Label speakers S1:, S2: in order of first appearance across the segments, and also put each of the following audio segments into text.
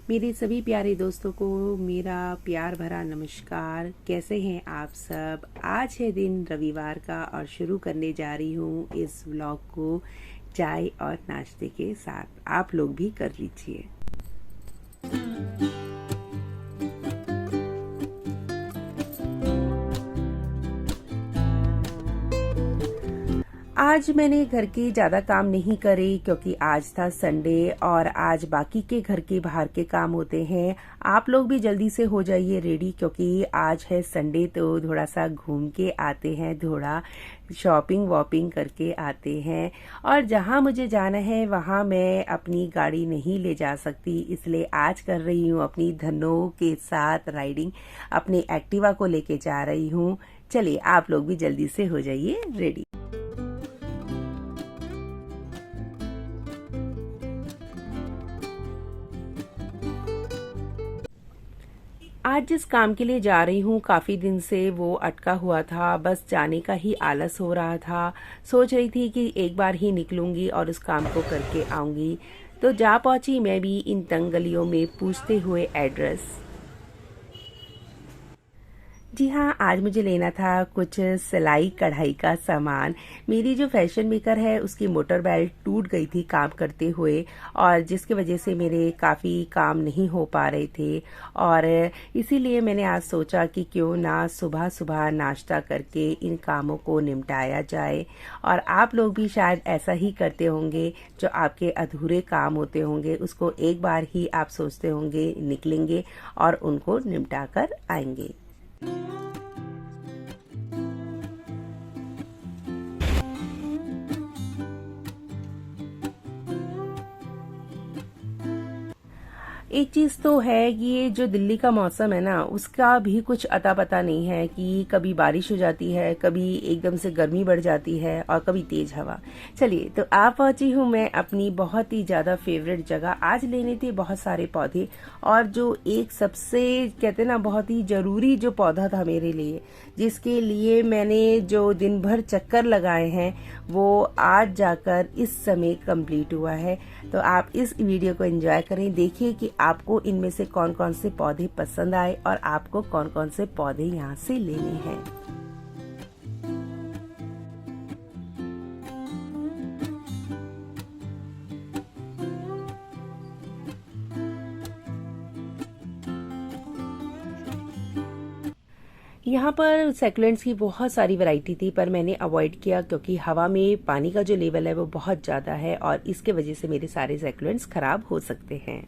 S1: मेरे सभी प्यारे दोस्तों को मेरा प्यार भरा नमस्कार। कैसे हैं आप सब? आज है दिन रविवार का और शुरू करने जा रही हूँ इस व्लॉग को चाय और नाश्ते के साथ। आप लोग भी कर लीजिए। आज मैंने घर के ज़्यादा काम नहीं करे क्योंकि आज था संडे और आज बाकी के घर के बाहर के काम होते हैं। आप लोग भी जल्दी से हो जाइए रेडी क्योंकि आज है संडे, तो थोड़ा सा घूम के आते हैं, थोड़ा शॉपिंग वॉपिंग करके आते हैं। और जहाँ मुझे जाना है वहाँ मैं अपनी गाड़ी नहीं ले जा सकती, इसलिए आज कर रही हूँ अपनी धनों के साथ राइडिंग। अपने एक्टिवा को लेके जा रही हूँ। चलिए आप लोग भी जल्दी से हो जाइए रेडी। आज जिस काम के लिए जा रही हूँ काफ़ी दिन से वो अटका हुआ था, बस जाने का ही आलस हो रहा था। सोच रही थी कि एक बार ही निकलूंगी और उस काम को करके आऊंगी। तो जा पहुंची मैं भी इन तंग गलियों में पूछते हुए एड्रेस। जी हाँ, आज मुझे लेना था कुछ सिलाई कढ़ाई का सामान। मेरी जो फैशन मेकर है उसकी मोटर बेल्ट टूट गई थी काम करते हुए, और जिसकी वजह से मेरे काफ़ी काम नहीं हो पा रहे थे। और इसीलिए मैंने आज सोचा कि क्यों ना सुबह सुबह नाश्ता करके इन कामों को निपटाया जाए। और आप लोग भी शायद ऐसा ही करते होंगे, जो आपके अधूरे काम होते होंगे उसको एक बार ही आप सोचते होंगे निकलेंगे और उनको निपटा कर आएंगे। एक चीज़ तो है कि ये जो दिल्ली का मौसम है ना, उसका भी कुछ अता पता नहीं है कि कभी बारिश हो जाती है, कभी एकदम से गर्मी बढ़ जाती है और कभी तेज हवा। चलिए, तो आ पहुंची हूँ मैं अपनी बहुत ही ज़्यादा फेवरेट जगह। आज लेने थे बहुत सारे पौधे, और जो एक सबसे कहते ना बहुत ही ज़रूरी जो पौधा था मेरे लिए, जिसके लिए मैंने जो दिन भर चक्कर लगाए हैं, वो आज जाकर इस समय कंप्लीट हुआ है। तो आप इस वीडियो को एंजॉय करें, देखिए कि आपको इनमें से कौन कौन से पौधे पसंद आए और आपको कौन कौन से पौधे यहाँ से लेने हैं। यहाँ पर सेकुलेंट्स की बहुत सारी वैरायटी थी, पर मैंने अवॉइड किया क्योंकि हवा में पानी का जो लेवल है वो बहुत ज़्यादा है और इसके वजह से मेरे सारे सेकुलेंट्स खराब हो सकते हैं।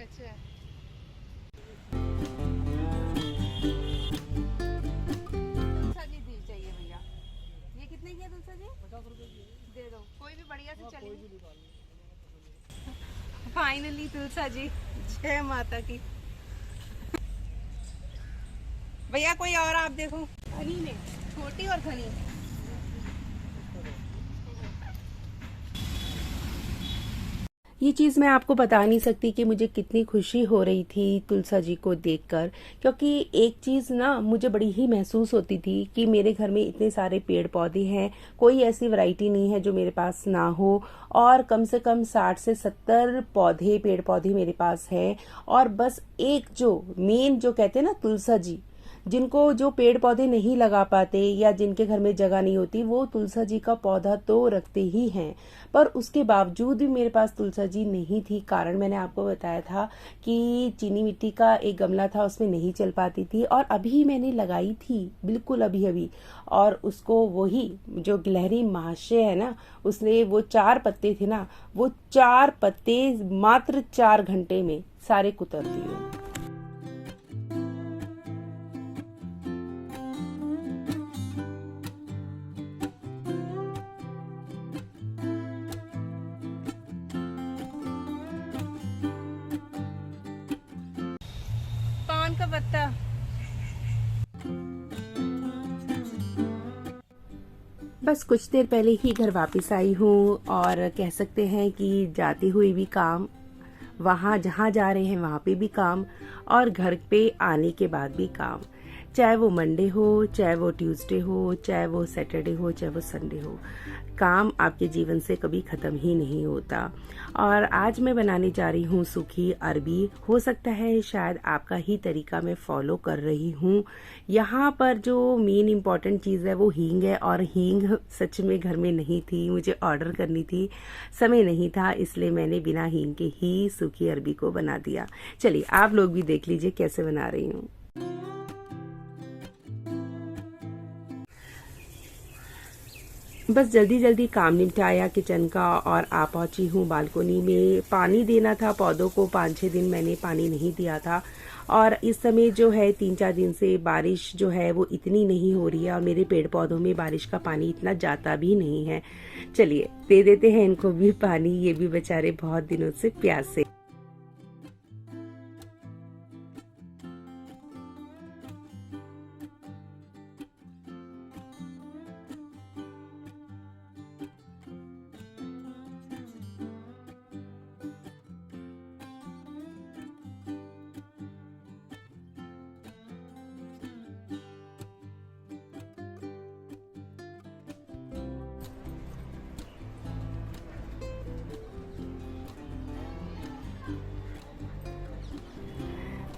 S2: अच्छा, तुलसा जी दी चाहिए भैया। ये कितने की है तुलसा जी? 50 रुपए की दे दो, कोई भी बढ़िया से चलेगी। फाइनली तुलसा जी, जय माता की। भैया कोई और आप देखो, घनी में छोटी और घनी।
S1: ये चीज़ मैं आपको बता नहीं सकती कि मुझे कितनी खुशी हो रही थी तुलसा जी को देखकर, क्योंकि एक चीज़ ना मुझे बड़ी ही महसूस होती थी कि मेरे घर में इतने सारे पेड़ पौधे हैं, कोई ऐसी वैरायटी नहीं है जो मेरे पास ना हो। और कम से कम 60 से 70 पौधे पेड़ पौधे मेरे पास हैं। और बस एक जो मेन जो कहते हैं ना तुलसा जी, जिनको जो पेड़ पौधे नहीं लगा पाते या जिनके घर में जगह नहीं होती, वो तुलसा जी का पौधा तो रखते ही हैं। पर उसके बावजूद भी मेरे पास तुलसा जी नहीं थी। कारण मैंने आपको बताया था कि चीनी मिट्टी का एक गमला था, उसमें नहीं चल पाती थी। और अभी मैंने लगाई थी, बिल्कुल अभी अभी, और उसको वही जो गिलहरी महाशय है ना, उसने वो 4 पत्ते थे ना, वो 4 पत्ते मात्र 4 घंटे में सारे कुतर दिए।
S2: पान का पत्ता।
S1: बस कुछ देर पहले ही घर वापस आई हूँ और कह सकते हैं कि जाते हुए भी काम, वहाँ जहाँ जा रहे हैं वहाँ पे भी काम, और घर पे आने के बाद भी काम। चाहे वो मंडे हो, चाहे वो ट्यूसडे हो, चाहे वो सैटरडे हो, चाहे वो संडे हो, काम आपके जीवन से कभी ख़त्म ही नहीं होता। और आज मैं बनाने जा रही हूँ सूखी अरबी। हो सकता है शायद आपका ही तरीका मैं फॉलो कर रही हूँ। यहाँ पर जो मेन इम्पॉर्टेंट चीज़ है वो हींग है, और हींग सच में घर में नहीं थी, मुझे ऑर्डर करनी थी, समय नहीं था, इसलिए मैंने बिना हींग के ही सूखी अरबी को बना दिया। चलिए आप लोग भी देख लीजिए कैसे बना रही हूँ। बस जल्दी जल्दी काम निपटाया किचन का और आ पहुंची हूँ बालकोनी में। पानी देना था पौधों को, 5-6 दिन मैंने पानी नहीं दिया था, और इस समय जो है 3-4 दिन से बारिश जो है वो इतनी नहीं हो रही है, और मेरे पेड़ पौधों में बारिश का पानी इतना जाता भी नहीं है। चलिए दे देते हैं इनको भी पानी, ये भी बेचारे बहुत दिनों से प्यासे।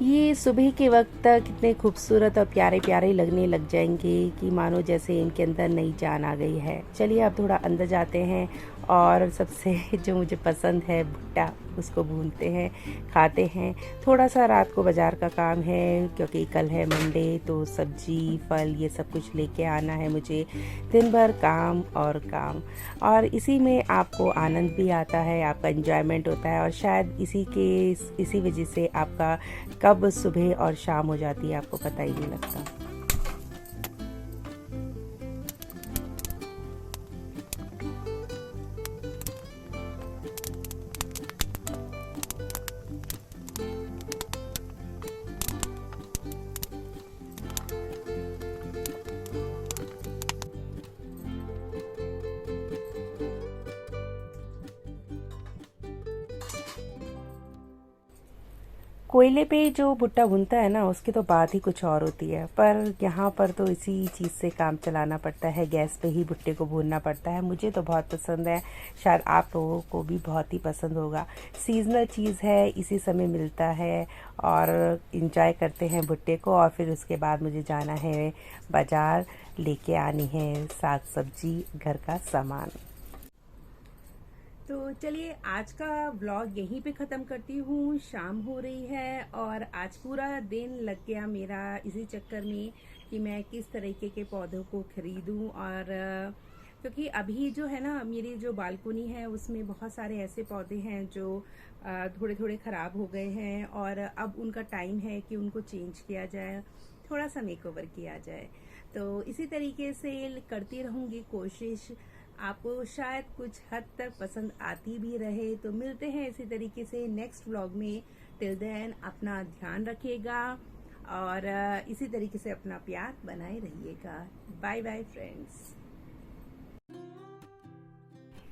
S1: ये सुबह के वक्त कितने खूबसूरत और प्यारे प्यारे लगने लग जाएंगे कि मानो जैसे इनके अंदर नई जान आ गई है। चलिए अब थोड़ा अंदर जाते हैं, और सबसे जो मुझे पसंद है भुट्टा, उसको भूनते हैं, खाते हैं। थोड़ा सा रात को बाज़ार का काम है क्योंकि कल है मंडे, तो सब्जी फल ये सब कुछ लेके आना है मुझे। दिन भर काम और काम, और इसी में आपको आनंद भी आता है, आपका एंजॉयमेंट होता है, और शायद इसी वजह से आपका कब सुबह और शाम हो जाती है आपको पता ही नहीं लगता। कोयले पे जो भुट्टा भुनता है ना, उसकी तो बात ही कुछ और होती है, पर यहाँ पर तो इसी चीज़ से काम चलाना पड़ता है, गैस पे ही भुट्टे को भूनना पड़ता है। मुझे तो बहुत पसंद है, शायद आप लोगों को भी बहुत ही पसंद होगा। सीजनल चीज़ है, इसी समय मिलता है, और इंजॉय करते हैं भुट्टे को। और फिर उसके बाद मुझे जाना है बाज़ार, लेके आनी है साग सब्जी, घर का सामान। तो चलिए आज का व्लॉग यहीं पे ख़त्म करती हूँ। शाम हो रही है और आज पूरा दिन लग गया मेरा इसी चक्कर में कि मैं किस तरीके के पौधों को खरीदूँ। और क्योंकि अभी जो है ना, मेरी जो बालकोनी है उसमें बहुत सारे ऐसे पौधे हैं जो थोड़े थोड़े ख़राब हो गए हैं, और अब उनका टाइम है कि उनको चेंज किया जाए, थोड़ा सा मेकओवर किया जाए। तो इसी तरीके से करती रहूँगी कोशिश, आपको शायद कुछ हद तक पसंद आती भी रहे। तो मिलते हैं इसी तरीके से नेक्स्ट व्लॉग में। टिल देन अपना ध्यान रखिएगा, और इसी तरीके से अपना प्यार बनाए रहिएगा। Bye bye friends.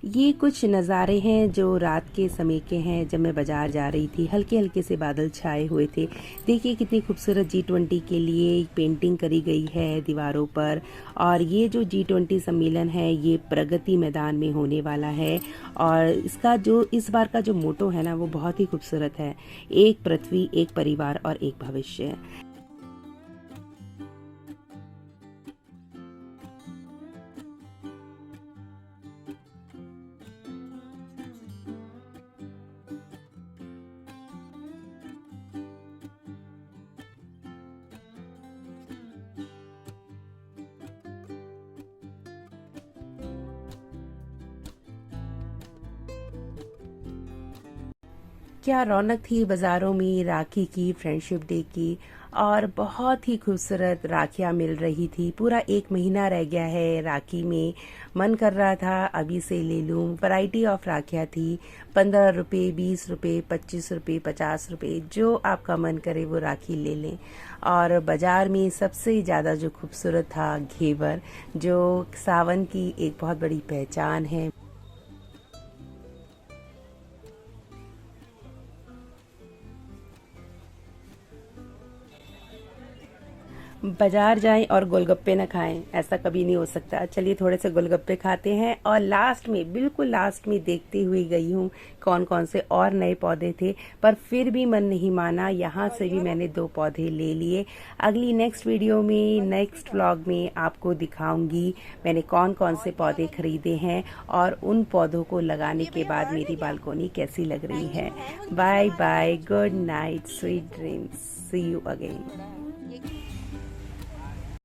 S1: ये कुछ नज़ारे हैं जो रात के समय के हैं, जब मैं बाज़ार जा रही थी। हल्के हल्के से बादल छाए हुए थे। देखिए कितनी खूबसूरत G20 के लिए पेंटिंग करी गई है दीवारों पर। और ये जो G20 सम्मेलन है ये प्रगति मैदान में होने वाला है, और इसका जो इस बार का जो मोटो है ना वो बहुत ही खूबसूरत है, एक पृथ्वी, एक परिवार और एक भविष्य। क्या रौनक थी बाज़ारों में राखी की, फ्रेंडशिप डे की। और बहुत ही खूबसूरत राखियाँ मिल रही थी। पूरा 1 महीना रह गया है राखी में। मन कर रहा था अभी से ले लूँ। वैरायटी ऑफ राखियाँ थी। 15 रुपये, 20 रुपये, 25 रुपये, 50 रुपये, जो आपका मन करे वो राखी ले लें। और बाज़ार में सबसे ज़्यादा जो खूबसूरत था घेवर, जो सावन की एक बहुत बड़ी पहचान है। बाजार जाएं और गोलगप्पे न खाएं, ऐसा कभी नहीं हो सकता। चलिए थोड़े से गोलगप्पे खाते हैं। और लास्ट में, बिल्कुल लास्ट में देखते हुए गई हूँ कौन कौन से और नए पौधे थे, पर फिर भी मन नहीं माना। यहाँ से भी मैंने 2 पौधे ले लिए। अगली नेक्स्ट वीडियो में, नेक्स्ट व्लॉग में आपको दिखाऊंगी मैंने कौन कौन से पौधे खरीदे हैं और उन पौधों को लगाने के बाद मेरी बालकोनी कैसी लग रही है। Bye bye, good night, sweet dreams, see you again.